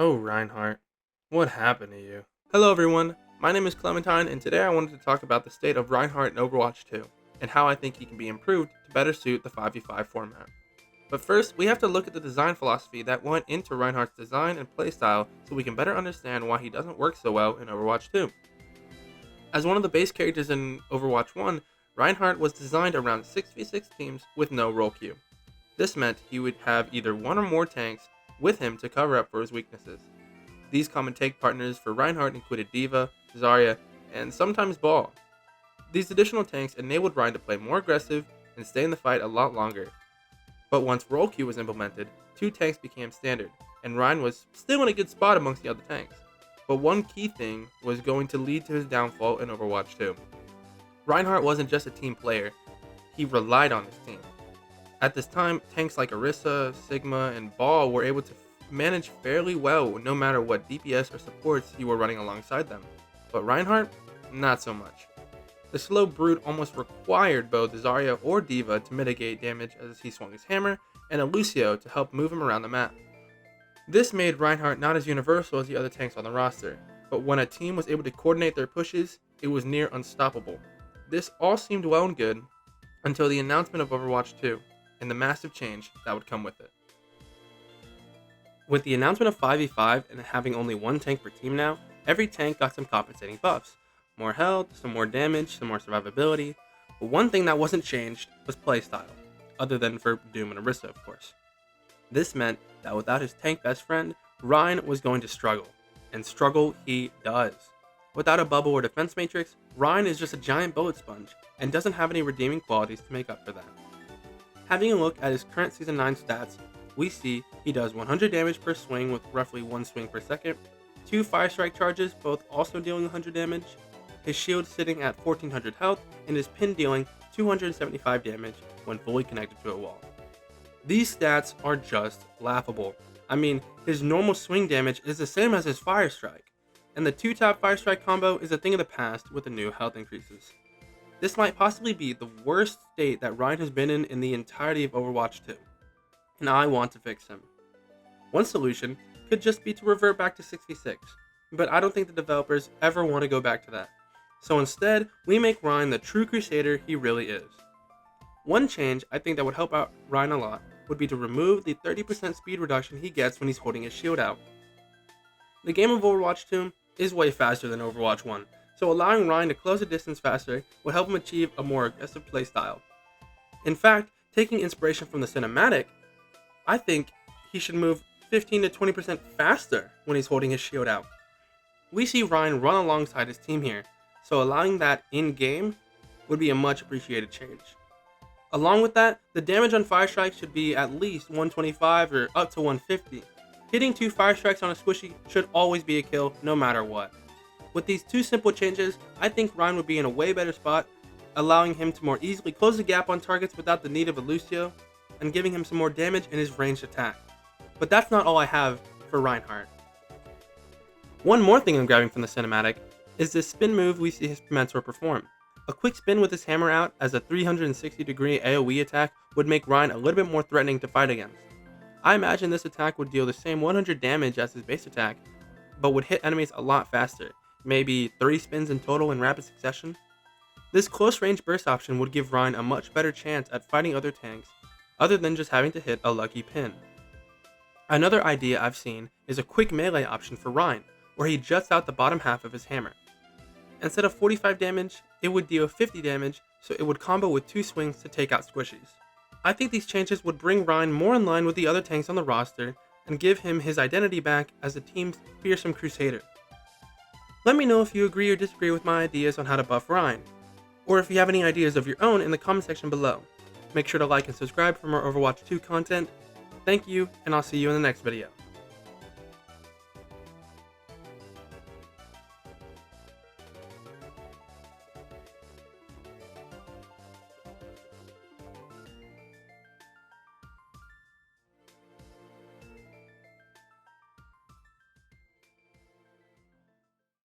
Oh, Reinhardt, what happened to you? Hello, everyone. My name is Clementine, and today I wanted to talk about the state of Reinhardt in Overwatch 2 and how I think he can be improved to better suit the 5v5 format. But first, we have to look at the design philosophy that went into Reinhardt's design and playstyle so we can better understand why he doesn't work so well in Overwatch 2. As one of the base characters in Overwatch 1, Reinhardt was designed around 6v6 teams with no role queue. This meant he would have either one or more tanks with him to cover up for his weaknesses. These common tank partners for Reinhardt included Diva, Zarya, and sometimes Ball. These additional tanks enabled Rein to play more aggressive and stay in the fight a lot longer. But once role queue was implemented, two tanks became standard, and Rein was still in a good spot amongst the other tanks. But one key thing was going to lead to his downfall in Overwatch 2. Reinhardt wasn't just a team player, he relied on his team. At this time, tanks like Orisa, Sigma, and Ball were able to manage fairly well no matter what DPS or supports you were running alongside them. But Reinhardt, not so much. The slow brute almost required both Zarya or Diva to mitigate damage as he swung his hammer, and a Lucio to help move him around the map. This made Reinhardt not as universal as the other tanks on the roster, but when a team was able to coordinate their pushes, it was near unstoppable. This all seemed well and good until the announcement of Overwatch 2 and the massive change that would come with it. With the announcement of 5v5 and having only one tank per team now, every tank got some compensating buffs. More health, some more damage, some more survivability, but one thing that wasn't changed was playstyle, other than for Doom and Orisa, of course. This meant that without his tank best friend, Rein was going to struggle, and struggle he does. Without a bubble or defense matrix, Rein is just a giant bullet sponge, and doesn't have any redeeming qualities to make up for that. Having a look at his current Season 9 stats, we see he does 100 damage per swing with roughly 1 swing per second, 2 Fire Strike charges, both also dealing 100 damage, his shield sitting at 1400 health, and his pin dealing 275 damage when fully connected to a wall. These stats are just laughable. I mean, his normal swing damage is the same as his Fire Strike, and the 2-tap Fire Strike combo is a thing of the past with the new health increases. This might possibly be the worst state that Rein has been in the entirety of Overwatch 2, and I want to fix him. One solution could just be to revert back to 6v6, but I don't think the developers ever want to go back to that. So instead, we make Rein the true Crusader he really is. One change I think that would help out Rein a lot would be to remove the 30% speed reduction he gets when he's holding his shield out. The game of Overwatch 2 is way faster than Overwatch 1, so allowing Rein to close the distance faster would help him achieve a more aggressive playstyle. In fact, taking inspiration from the cinematic, I think he should move 15 to 20% faster when he's holding his shield out. We see Rein run alongside his team here, so allowing that in-game would be a much appreciated change. Along with that, the damage on Fire Strike should be at least 125 or up to 150. Hitting 2 Fire Strikes on a squishy should always be a kill no matter what. With these two simple changes, I think Rein would be in a way better spot, allowing him to more easily close the gap on targets without the need of a Lucio, and giving him some more damage in his ranged attack. But that's not all I have for Reinhardt. One more thing I'm grabbing from the cinematic is this spin move we see his Mentor perform. A quick spin with his hammer out as a 360 degree AoE attack would make Rein a little bit more threatening to fight against. I imagine this attack would deal the same 100 damage as his base attack, but would hit enemies a lot faster, maybe 30 spins in total in rapid succession. This close range burst option would give Rein a much better chance at fighting other tanks, other than just having to hit a lucky pin. Another idea I've seen is a quick melee option for Rein, where he juts out the bottom half of his hammer. Instead of 45 damage, it would deal 50 damage, so it would combo with 2 swings to take out squishies. I think these changes would bring Rein more in line with the other tanks on the roster, and give him his identity back as the team's fearsome Crusader. Let me know if you agree or disagree with my ideas on how to buff Rein, or if you have any ideas of your own in the comment section below. Make sure to like and subscribe for more Overwatch 2 content. Thank you, and I'll see you in the next video.